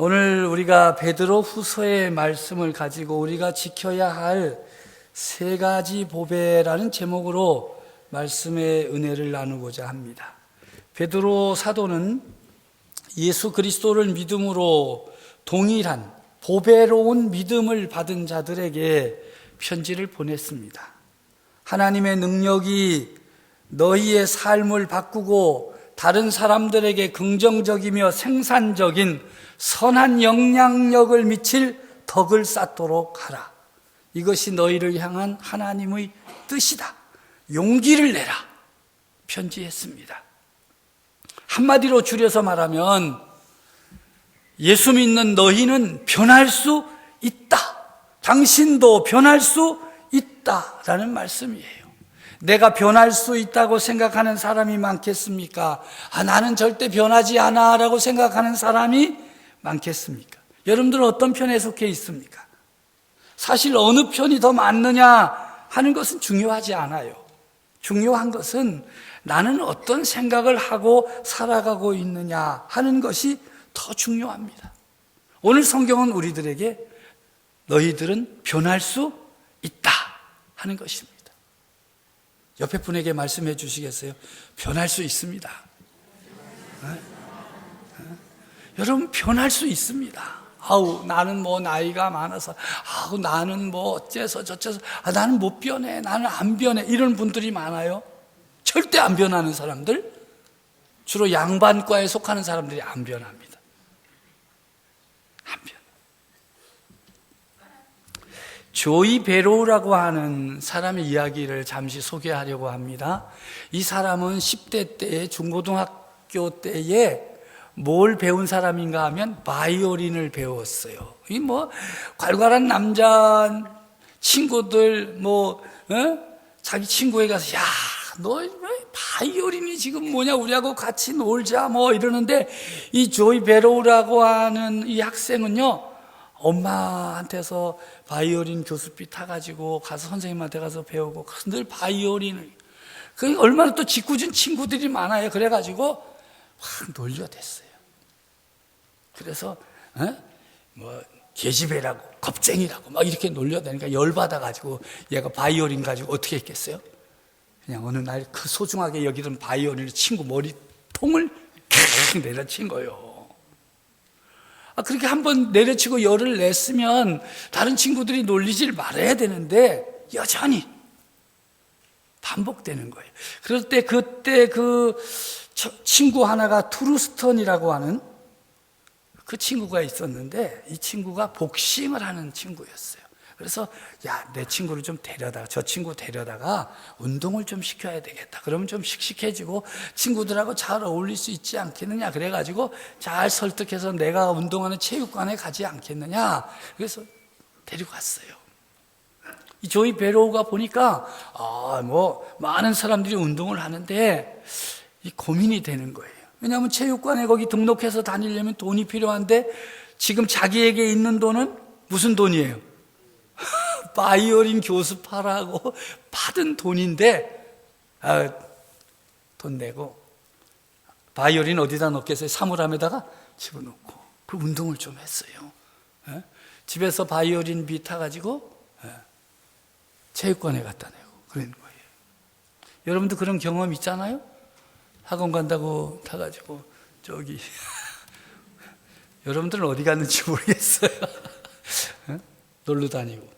오늘 우리가 베드로 후서의 말씀을 가지고 우리가 지켜야 할 세 가지 보배라는 제목으로 말씀의 은혜를 나누고자 합니다. 베드로 사도는 예수 그리스도를 믿음으로 동일한 보배로운 믿음을 받은 자들에게 편지를 보냈습니다. 하나님의 능력이 너희의 삶을 바꾸고 다른 사람들에게 긍정적이며 생산적인 선한 영향력을 미칠 덕을 쌓도록 하라. 이것이 너희를 향한 하나님의 뜻이다. 용기를 내라. 편지했습니다. 한마디로 줄여서 말하면 예수 믿는 너희는 변할 수 있다. 당신도 변할 수 있다라는 말씀이에요. 내가 변할 수 있다고 생각하는 사람이 많겠습니까? 나는 절대 변하지 않아 라고 생각하는 사람이 많겠습니까? 여러분들은 어떤 편에 속해 있습니까? 사실 어느 편이 더 맞느냐 하는 것은 중요하지 않아요. 중요한 것은 나는 어떤 생각을 하고 살아가고 있느냐 하는 것이 더 중요합니다. 오늘 성경은 우리들에게 너희들은 변할 수 있다 하는 것입니다. 옆에 분에게 말씀해 주시겠어요? 변할 수 있습니다. 여러분 변할 수 있습니다. 나는 뭐 나이가 많아서 나는 뭐 어째서 저째서 나는 못 변해, 나는 안 변해, 이런 분들이 많아요. 절대 안 변하는 사람들, 주로 양반과에 속하는 사람들이 안 변합니다. 안 변해. 조이 베로우라고 하는 사람의 이야기를 잠시 소개하려고 합니다. 이 사람은 10대 때, 중고등학교 때에 뭘 배운 사람인가 하면 바이올린을 배웠어요. 이 뭐 괄괄한 남자 친구들 자기 친구에 가서 너 바이올린이 지금 뭐냐, 우리하고 같이 놀자 뭐 이러는데, 이 조이 베로우라고 하는 이 학생은요, 엄마한테서 바이올린 교습비 타가지고 가서 선생님한테 가서 배우고 늘 바이올린을, 얼마나 또 짓궂은 친구들이 많아요. 그래가지고 확 놀려댔어요. 그래서 계집애라고, 겁쟁이라고 막 이렇게 놀려대니까 열받아가지고 얘가 바이올린 가지고 어떻게 했겠어요? 그냥 어느 날 그 소중하게 여기던 바이올린을 친구 머리통을 캬 내려친 거예요. 그렇게 한번 내려치고 열을 냈으면 다른 친구들이 놀리질 말아야 되는데 여전히 반복되는 거예요. 그럴 때 그때 그 친구 하나가 트루스턴이라고 하는 그 친구가 있었는데, 이 친구가 복싱을 하는 친구였어요. 그래서 내 친구를 좀 저 친구 데려다가 운동을 좀 시켜야 되겠다. 그러면 좀 씩씩해지고 친구들하고 잘 어울릴 수 있지 않겠느냐. 그래가지고 잘 설득해서 내가 운동하는 체육관에 가지 않겠느냐. 그래서 데리고 갔어요. 이 조이 베로우가 보니까 많은 사람들이 운동을 하는데 이 고민이 되는 거예요. 왜냐하면 체육관에 거기 등록해서 다니려면 돈이 필요한데, 지금 자기에게 있는 돈은 무슨 돈이에요? 바이올린 교습하라고 받은 돈인데, 돈 내고 바이올린 어디다 넣겠어요? 사물함에다가 집어넣고 그 운동을 좀 했어요. 집에서 바이올린 비 타가지고 체육관에 갖다 내고 그런 거예요. 여러분도 그런 경험 있잖아요? 학원 간다고 타가지고 여러분들은 어디 갔는지 모르겠어요. 놀러 다니고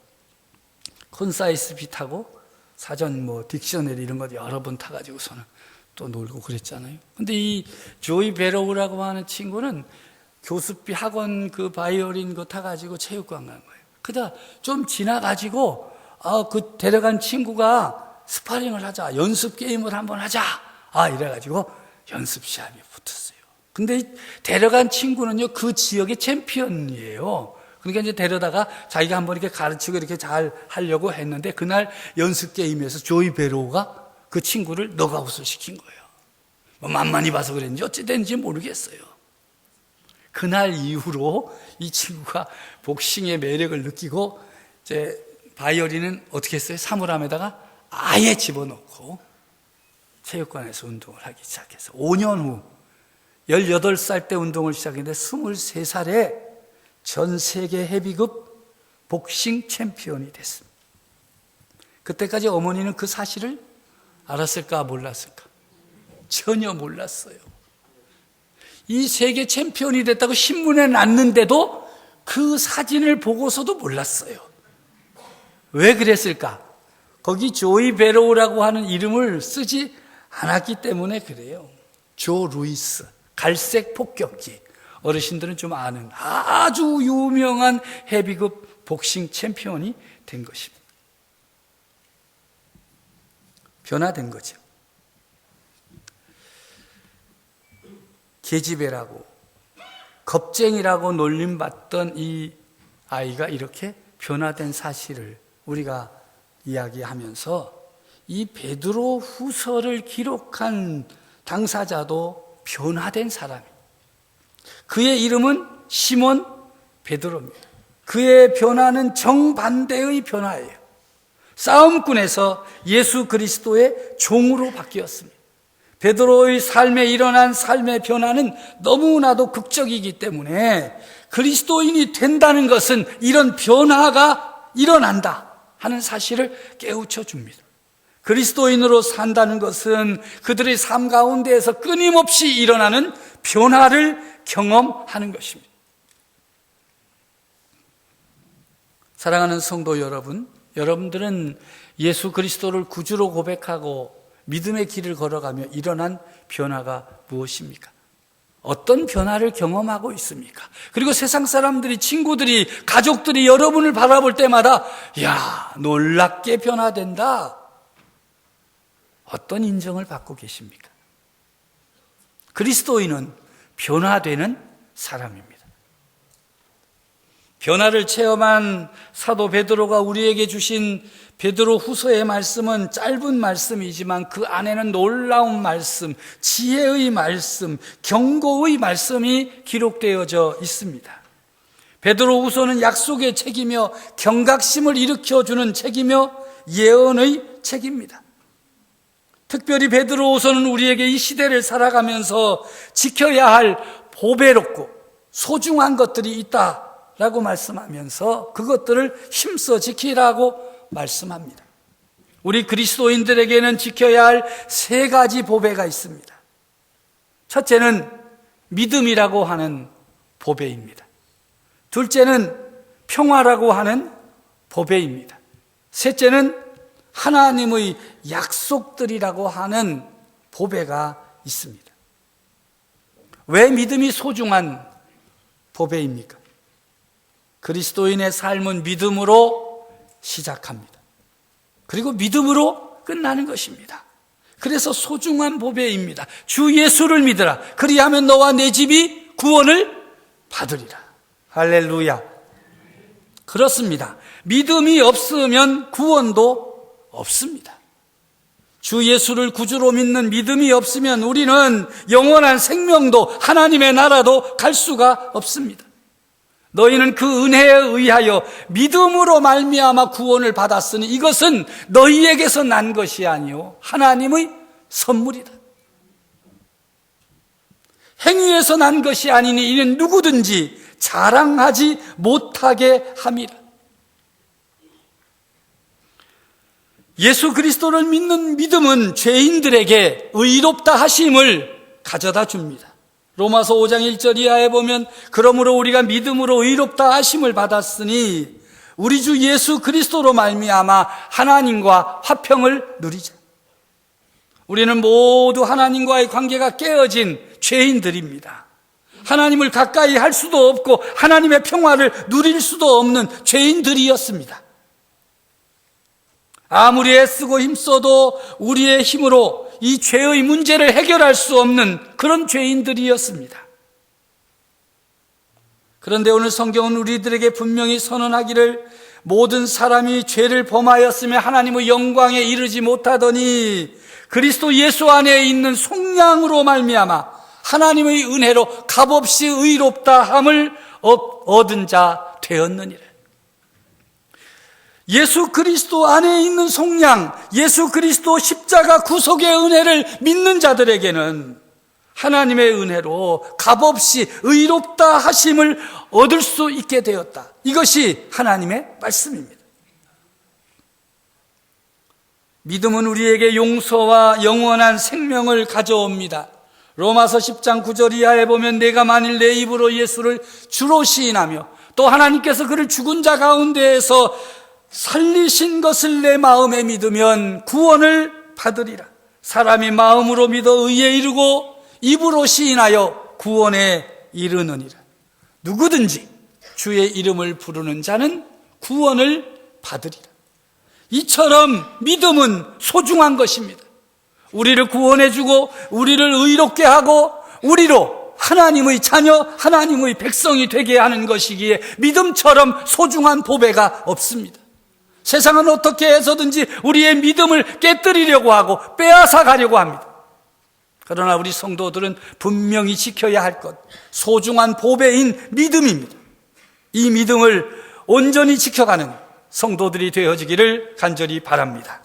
콘사이스 비 타고 사전 딕셔너리 이런 거 여러 번 타가지고서는 또 놀고 그랬잖아요. 근데 이 조이 베로우라고 하는 친구는 교습비 학원 그 바이올린 거 타가지고 체육관 간 거예요. 그러다 좀 지나가지고 그 데려간 친구가 스파링을 하자, 연습 게임을 한번 하자, 이래가지고 연습 시합이 붙었어요. 근데 데려간 친구는요, 그 지역의 챔피언이에요. 그러니까 이제 데려다가 자기가 한번 이렇게 가르치고 이렇게 잘 하려고 했는데, 그날 연습 게임에서 조이 베로우가 그 친구를 너가웃을 시킨 거예요. 만만히 봐서 그랬는지 어찌 됐는지 모르겠어요. 그날 이후로 이 친구가 복싱의 매력을 느끼고 이제 바이올린은 어떻게 했어요? 사물함에다가 아예 집어넣고 체육관에서 운동을 하기 시작해서 5년 후 18살 때 운동을 시작했는데 23살에 전 세계 헤비급 복싱 챔피언이 됐습니다. 그때까지 어머니는 그 사실을 알았을까 몰랐을까? 전혀 몰랐어요. 이 세계 챔피언이 됐다고 신문에 났는데도 그 사진을 보고서도 몰랐어요. 왜 그랬을까? 거기 조이 베로우라고 하는 이름을 쓰지 않았기 때문에 그래요. 조 루이스, 갈색 폭격기. 어르신들은 좀 아는 아주 유명한 헤비급 복싱 챔피언이 된 것입니다. 변화된 거죠. 계집애라고, 겁쟁이라고 놀림받던 이 아이가 이렇게 변화된 사실을 우리가 이야기하면서 이 베드로 후서를 기록한 당사자도 변화된 사람이에요. 그의 이름은 시몬 베드로입니다. 그의 변화는 정반대의 변화예요. 싸움꾼에서 예수 그리스도의 종으로 바뀌었습니다. 베드로의 삶에 일어난 삶의 변화는 너무나도 극적이기 때문에 그리스도인이 된다는 것은 이런 변화가 일어난다 하는 사실을 깨우쳐 줍니다. 그리스도인으로 산다는 것은 그들의 삶 가운데에서 끊임없이 일어나는 변화를 경험하는 것입니다. 사랑하는 성도 여러분, 여러분들은 예수 그리스도를 구주로 고백하고 믿음의 길을 걸어가며 일어난 변화가 무엇입니까? 어떤 변화를 경험하고 있습니까? 그리고 세상 사람들이, 친구들이, 가족들이 여러분을 바라볼 때마다 야, 놀랍게 변화된다. 어떤 인정을 받고 계십니까? 그리스도인은 변화되는 사람입니다. 변화를 체험한 사도 베드로가 우리에게 주신 베드로 후서의 말씀은 짧은 말씀이지만 그 안에는 놀라운 말씀, 지혜의 말씀, 경고의 말씀이 기록되어져 있습니다. 베드로 후서는 약속의 책이며 경각심을 일으켜주는 책이며 예언의 책입니다. 특별히 베드로 후서는 우리에게 이 시대를 살아가면서 지켜야 할 보배롭고 소중한 것들이 있다라고 말씀하면서 그것들을 힘써 지키라고 말씀합니다. 우리 그리스도인들에게는 지켜야 할 세 가지 보배가 있습니다. 첫째는 믿음이라고 하는 보배입니다. 둘째는 평화라고 하는 보배입니다. 셋째는 하나님의 약속들이라고 하는 보배가 있습니다. 왜 믿음이 소중한 보배입니까? 그리스도인의 삶은 믿음으로 시작합니다. 그리고 믿음으로 끝나는 것입니다. 그래서 소중한 보배입니다. 주 예수를 믿으라. 그리하면 너와 내 집이 구원을 받으리라. 할렐루야. 그렇습니다. 믿음이 없으면 구원도 없습니다. 주 예수를 구주로 믿는 믿음이 없으면 우리는 영원한 생명도 하나님의 나라도 갈 수가 없습니다. 너희는 그 은혜에 의하여 믿음으로 말미암아 구원을 받았으니 이것은 너희에게서 난 것이 아니요 하나님의 선물이다. 행위에서 난 것이 아니니 이는 누구든지 자랑하지 못하게 함이라. 예수 그리스도를 믿는 믿음은 죄인들에게 의롭다 하심을 가져다 줍니다. 로마서 5장 1절 이하에 보면 그러므로 우리가 믿음으로 의롭다 하심을 받았으니 우리 주 예수 그리스도로 말미암아 하나님과 화평을 누리자. 우리는 모두 하나님과의 관계가 깨어진 죄인들입니다. 하나님을 가까이 할 수도 없고 하나님의 평화를 누릴 수도 없는 죄인들이었습니다. 아무리 애쓰고 힘써도 우리의 힘으로 이 죄의 문제를 해결할 수 없는 그런 죄인들이었습니다. 그런데 오늘 성경은 우리들에게 분명히 선언하기를 모든 사람이 죄를 범하였으며 하나님의 영광에 이르지 못하더니 그리스도 예수 안에 있는 속량으로 말미암아 하나님의 은혜로 값없이 의롭다함을 얻은 자 되었느니라. 예수 그리스도 안에 있는 속량, 예수 그리스도 십자가 구속의 은혜를 믿는 자들에게는 하나님의 은혜로 값없이 의롭다 하심을 얻을 수 있게 되었다. 이것이 하나님의 말씀입니다. 믿음은 우리에게 용서와 영원한 생명을 가져옵니다. 로마서 10장 9절 이하에 보면 내가 만일 내 입으로 예수를 주로 시인하며 또 하나님께서 그를 죽은 자 가운데에서 살리신 것을 내 마음에 믿으면 구원을 받으리라. 사람이 마음으로 믿어 의에 이르고 입으로 시인하여 구원에 이르느니라. 누구든지 주의 이름을 부르는 자는 구원을 받으리라. 이처럼 믿음은 소중한 것입니다. 우리를 구원해주고 우리를 의롭게 하고 우리로 하나님의 자녀, 하나님의 백성이 되게 하는 것이기에 믿음처럼 소중한 보배가 없습니다. 세상은 어떻게 해서든지 우리의 믿음을 깨뜨리려고 하고 빼앗아 가려고 합니다. 그러나 우리 성도들은 분명히 지켜야 할 것, 소중한 보배인 믿음입니다. 이 믿음을 온전히 지켜가는 성도들이 되어지기를 간절히 바랍니다.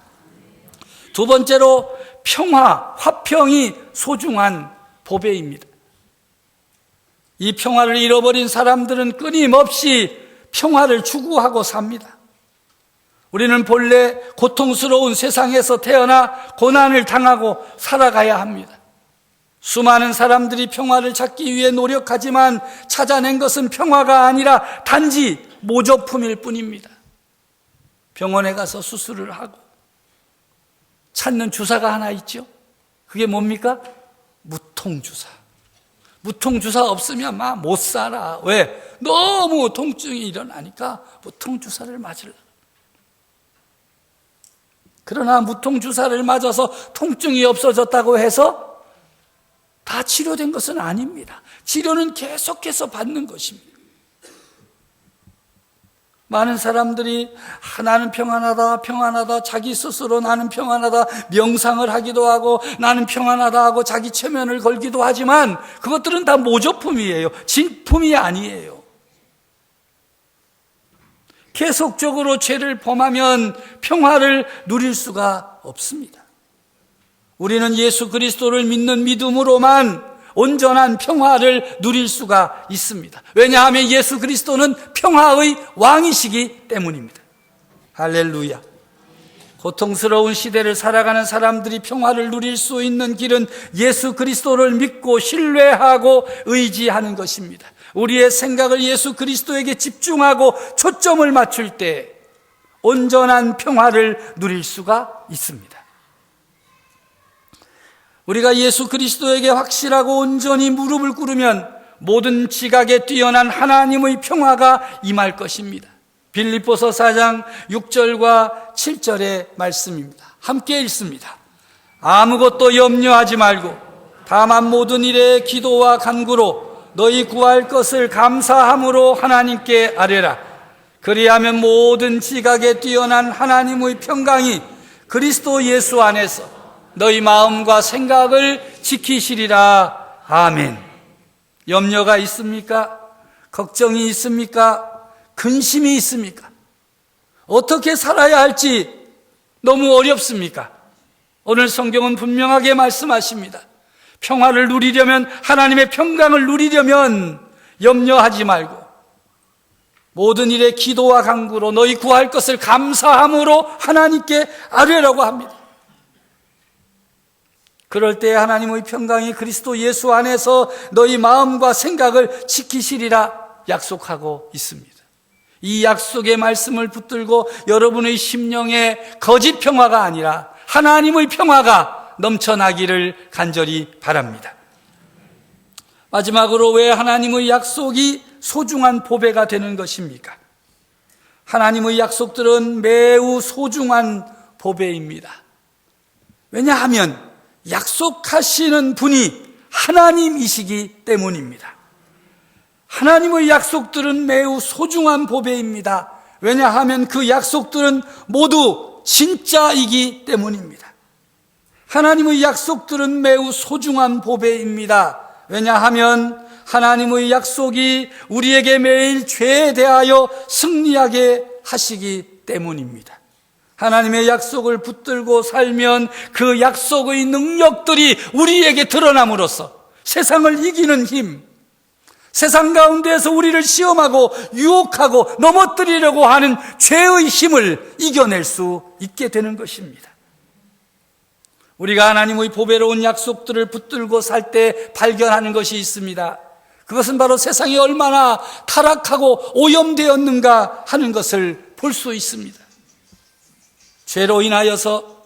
두 번째로 평화, 화평이 소중한 보배입니다. 이 평화를 잃어버린 사람들은 끊임없이 평화를 추구하고 삽니다. 우리는 본래 고통스러운 세상에서 태어나 고난을 당하고 살아가야 합니다. 수많은 사람들이 평화를 찾기 위해 노력하지만 찾아낸 것은 평화가 아니라 단지 모조품일 뿐입니다. 병원에 가서 수술을 하고 찾는 주사가 하나 있죠. 그게 뭡니까? 무통주사. 무통주사 없으면 막 못 살아. 왜? 너무 통증이 일어나니까 무통주사를 맞으려. 그러나 무통주사를 맞아서 통증이 없어졌다고 해서 다 치료된 것은 아닙니다. 치료는 계속해서 받는 것입니다. 많은 사람들이 나는 평안하다, 평안하다, 자기 스스로 나는 평안하다, 명상을 하기도 하고 나는 평안하다 하고 자기 체면을 걸기도 하지만 그것들은 다 모조품이에요. 진품이 아니에요. 계속적으로 죄를 범하면 평화를 누릴 수가 없습니다. 우리는 예수 그리스도를 믿는 믿음으로만 온전한 평화를 누릴 수가 있습니다. 왜냐하면 예수 그리스도는 평화의 왕이시기 때문입니다. 할렐루야. 고통스러운 시대를 살아가는 사람들이 평화를 누릴 수 있는 길은 예수 그리스도를 믿고 신뢰하고 의지하는 것입니다. 우리의 생각을 예수 그리스도에게 집중하고 초점을 맞출 때 온전한 평화를 누릴 수가 있습니다. 우리가 예수 그리스도에게 확실하고 온전히 무릎을 꿇으면 모든 지각에 뛰어난 하나님의 평화가 임할 것입니다. 빌립보서 4장 6절과 7절의 말씀입니다. 함께 읽습니다. 아무것도 염려하지 말고 다만 모든 일에 기도와 간구로 너희 구할 것을 감사함으로 하나님께 아뢰라. 그리하면 모든 지각에 뛰어난 하나님의 평강이 그리스도 예수 안에서 너희 마음과 생각을 지키시리라. 아멘. 염려가 있습니까? 걱정이 있습니까? 근심이 있습니까? 어떻게 살아야 할지 너무 어렵습니까? 오늘 성경은 분명하게 말씀하십니다. 평화를 누리려면, 하나님의 평강을 누리려면 염려하지 말고 모든 일에 기도와 간구로 너희 구할 것을 감사함으로 하나님께 아뢰라고 합니다. 그럴 때 하나님의 평강이 그리스도 예수 안에서 너희 마음과 생각을 지키시리라 약속하고 있습니다. 이 약속의 말씀을 붙들고 여러분의 심령에 거짓 평화가 아니라 하나님의 평화가 넘쳐나기를 간절히 바랍니다. 마지막으로 왜 하나님의 약속이 소중한 보배가 되는 것입니까? 하나님의 약속들은 매우 소중한 보배입니다. 왜냐하면 약속하시는 분이 하나님이시기 때문입니다. 하나님의 약속들은 매우 소중한 보배입니다. 왜냐하면 그 약속들은 모두 진짜이기 때문입니다. 하나님의 약속들은 매우 소중한 보배입니다. 왜냐하면 하나님의 약속이 우리에게 매일 죄에 대하여 승리하게 하시기 때문입니다. 하나님의 약속을 붙들고 살면 그 약속의 능력들이 우리에게 드러남으로써 세상을 이기는 힘, 세상 가운데에서 우리를 시험하고 유혹하고 넘어뜨리려고 하는 죄의 힘을 이겨낼 수 있게 되는 것입니다. 우리가 하나님의 보배로운 약속들을 붙들고 살 때 발견하는 것이 있습니다. 그것은 바로 세상이 얼마나 타락하고 오염되었는가 하는 것을 볼 수 있습니다. 죄로 인하여서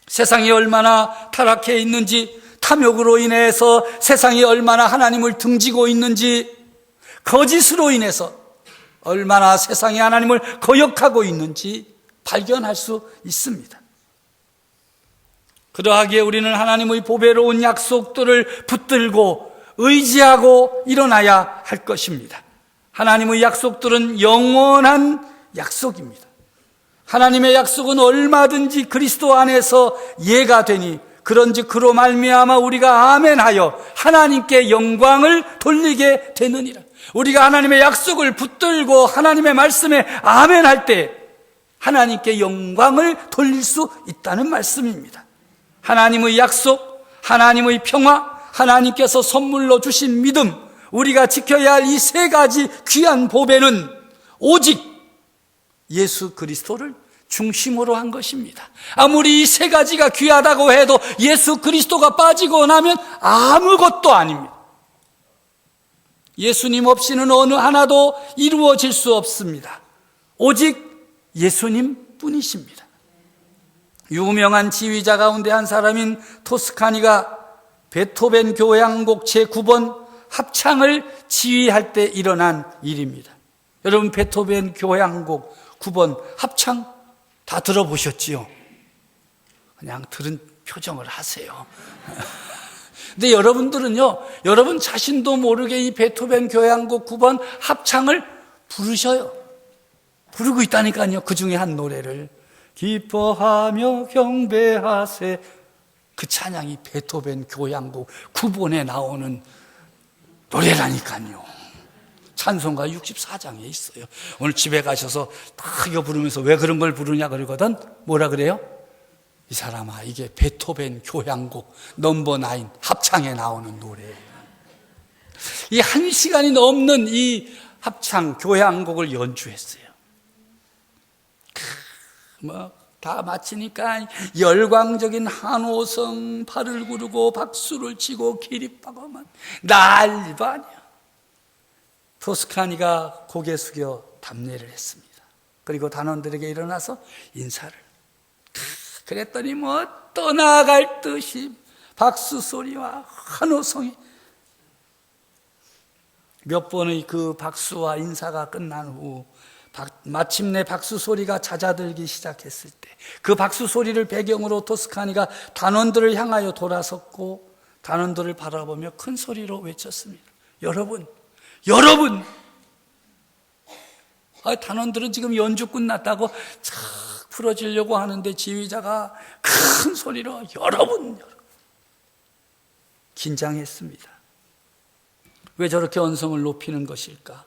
세상이 얼마나 타락해 있는지, 탐욕으로 인해서 세상이 얼마나 하나님을 등지고 있는지, 거짓으로 인해서 얼마나 세상이 하나님을 거역하고 있는지 발견할 수 있습니다. 그러하기에 우리는 하나님의 보배로운 약속들을 붙들고 의지하고 일어나야 할 것입니다. 하나님의 약속들은 영원한 약속입니다. 하나님의 약속은 얼마든지 그리스도 안에서 예가 되니 그런즉 그로 말미암아 우리가 아멘하여 하나님께 영광을 돌리게 되느니라. 우리가 하나님의 약속을 붙들고 하나님의 말씀에 아멘할 때 하나님께 영광을 돌릴 수 있다는 말씀입니다. 하나님의 약속, 하나님의 평화, 하나님께서 선물로 주신 믿음, 우리가 지켜야 할 이 세 가지 귀한 보배는 오직 예수 그리스도를 중심으로 한 것입니다. 아무리 이 세 가지가 귀하다고 해도 예수 그리스도가 빠지고 나면 아무것도 아닙니다. 예수님 없이는 어느 하나도 이루어질 수 없습니다. 오직 예수님 뿐이십니다. 유명한 지휘자 가운데 한 사람인 토스카니가 베토벤 교향곡 제9번 합창을 지휘할 때 일어난 일입니다. 여러분, 베토벤 교향곡 9번 합창 다 들어보셨지요? 그냥 들은 표정을 하세요. 근데 여러분들은요, 여러분 자신도 모르게 이 베토벤 교향곡 9번 합창을 부르셔요. 부르고 있다니까요. 그 중에 한 노래를 기뻐하며 경배하세. 그 찬양이 베토벤 교향곡 9번에 나오는 노래라니까요. 찬송가 64장에 있어요. 오늘 집에 가셔서 딱 이거 부르면서 왜 그런 걸 부르냐 그러거든. 뭐라 그래요? 이 사람아, 이게 베토벤 교향곡 넘버 9 합창에 나오는 노래예요. 이 1시간이 넘는 이 합창 교향곡을 연주했어요. 다 마치니까 열광적인 한호성 팔을 구르고 박수를 치고 기립하고만 난리도 아니야. 토스카니가 고개 숙여 답례를 했습니다. 그리고 단원들에게 일어나서 인사를. 그랬더니 떠나갈 듯이 박수 소리와 환호성이, 몇 번의 그 박수와 인사가 끝난 후 마침내 박수 소리가 잦아들기 시작했을 때 그 박수 소리를 배경으로 토스카니가 단원들을 향하여 돌아섰고 단원들을 바라보며 큰 소리로 외쳤습니다. 여러분! 단원들은 지금 연주 끝났다고 착 풀어지려고 하는데 지휘자가 큰 소리로 여러분! 긴장했습니다. 왜 저렇게 언성을 높이는 것일까?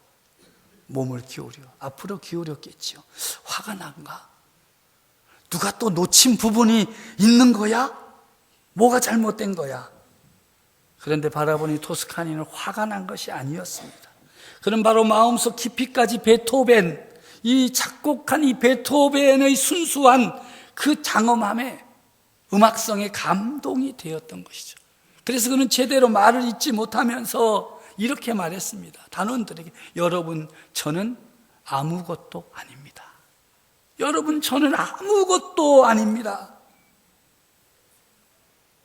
몸을 기울여 앞으로 기울였겠지요. 화가 난가? 누가 또 놓친 부분이 있는 거야? 뭐가 잘못된 거야? 그런데 바라보니 토스카니는 화가 난 것이 아니었습니다. 그는 바로 마음속 깊이까지 베토벤, 이 작곡한 이 베토벤의 순수한 그 장엄함에 음악성에 감동이 되었던 것이죠. 그래서 그는 제대로 말을 잇지 못하면서 이렇게 말했습니다. 단원들에게, 여러분, 저는 아무것도 아닙니다. 여러분, 저는 아무것도 아닙니다.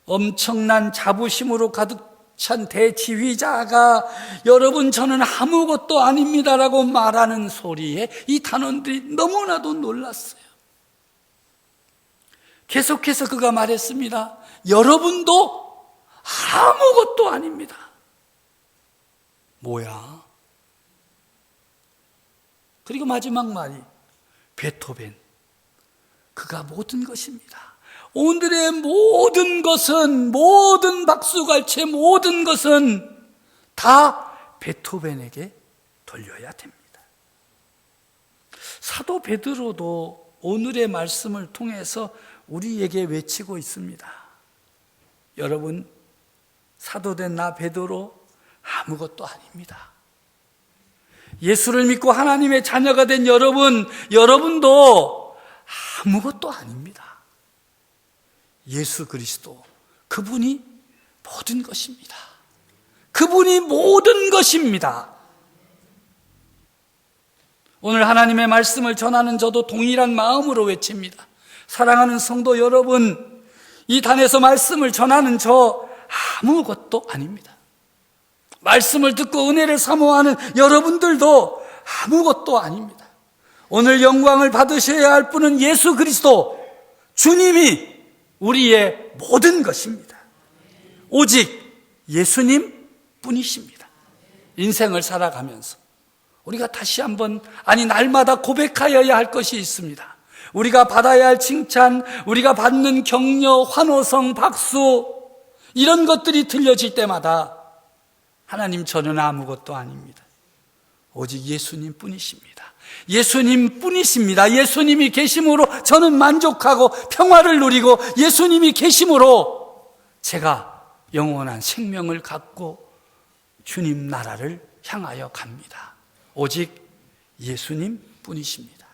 엄청난 자부심으로 가득 찬 대지휘자가 여러분, 저는 아무것도 아닙니다라고 말하는 소리에 이 단원들이 너무나도 놀랐어요. 계속해서 그가 말했습니다. 여러분도 아무것도 아닙니다. 뭐야? 그리고 마지막 말이 베토벤, 그가 모든 것입니다. 오늘의 모든 것은, 모든 박수갈채 모든 것은 다 베토벤에게 돌려야 됩니다. 사도 베드로도 오늘의 말씀을 통해서 우리에게 외치고 있습니다. 여러분, 사도된 나 베드로 아무것도 아닙니다. 예수를 믿고 하나님의 자녀가 된 여러분도 아무것도 아닙니다. 예수 그리스도, 그분이 모든 것입니다. 그분이 모든 것입니다. 오늘 하나님의 말씀을 전하는 저도 동일한 마음으로 외칩니다. 사랑하는 성도 여러분, 이 단에서 말씀을 전하는 저 아무것도 아닙니다. 말씀을 듣고 은혜를 사모하는 여러분들도 아무것도 아닙니다. 오늘 영광을 받으셔야 할 분은 예수 그리스도, 주님이 우리의 모든 것입니다. 오직 예수님 뿐이십니다. 인생을 살아가면서 우리가 다시 한번, 아니 날마다 고백하여야 할 것이 있습니다. 우리가 받아야 할 칭찬, 우리가 받는 격려, 환호성, 박수, 이런 것들이 들려질 때마다 하나님, 저는 아무것도 아닙니다. 오직 예수님 뿐이십니다. 예수님 뿐이십니다. 예수님이 계심으로 저는 만족하고 평화를 누리고, 예수님이 계심으로 제가 영원한 생명을 갖고 주님 나라를 향하여 갑니다. 오직 예수님 뿐이십니다.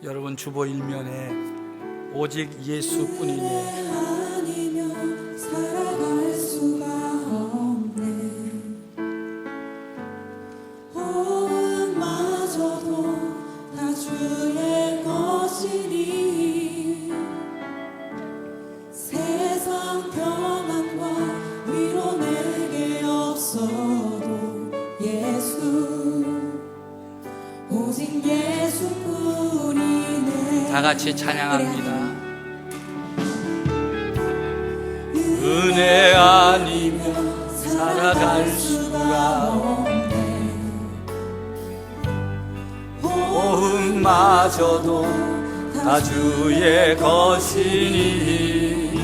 여러분, 주보 일면에 오직 예수뿐이네, 아니면 살아갈 수가 없네. 호흡마저도 다 주의 것이니 세상 평안과 위로 내게 없어도 예수, 오직 예수뿐이네. 다 같이 찬양합니다. 은혜 아니면 살아갈 수가 없네. 호흡마저도 다 주의 것이니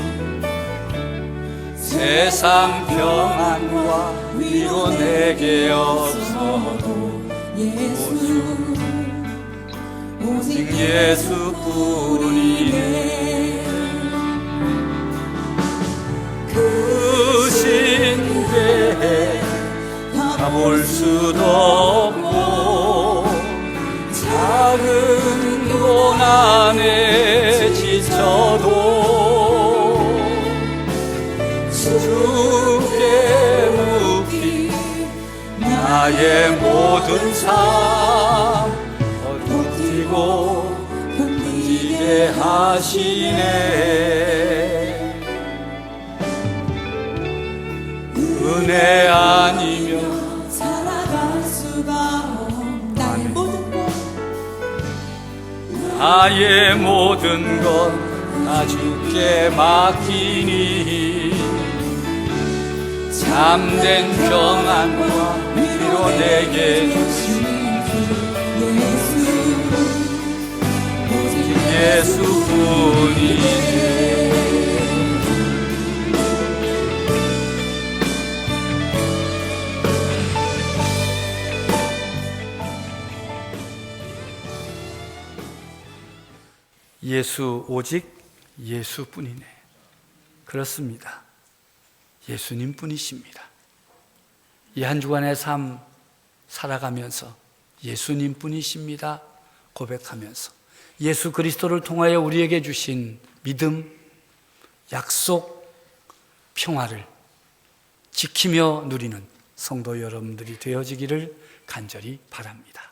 세상 평안과 위로 내게 없어도 예수, 오직 예수뿐이네. 그 신께 가볼 수도 없고 작은 고난에 지쳐도 주께 묻기 나의 모든 삶 버티고 견디게 하시네. 은혜 아니면 살아갈 수가 없네. 나의 모든 것 다 주께 맡기니 참된 평안과 위로 내게 주신 오직 예수뿐이네. 예수, 오직 예수뿐이네. 그렇습니다. 예수님 뿐이십니다. 이 한 주간의 삶 살아가면서 예수님 뿐이십니다 고백하면서 예수 그리스도를 통하여 우리에게 주신 믿음, 약속, 평화를 지키며 누리는 성도 여러분들이 되어지기를 간절히 바랍니다.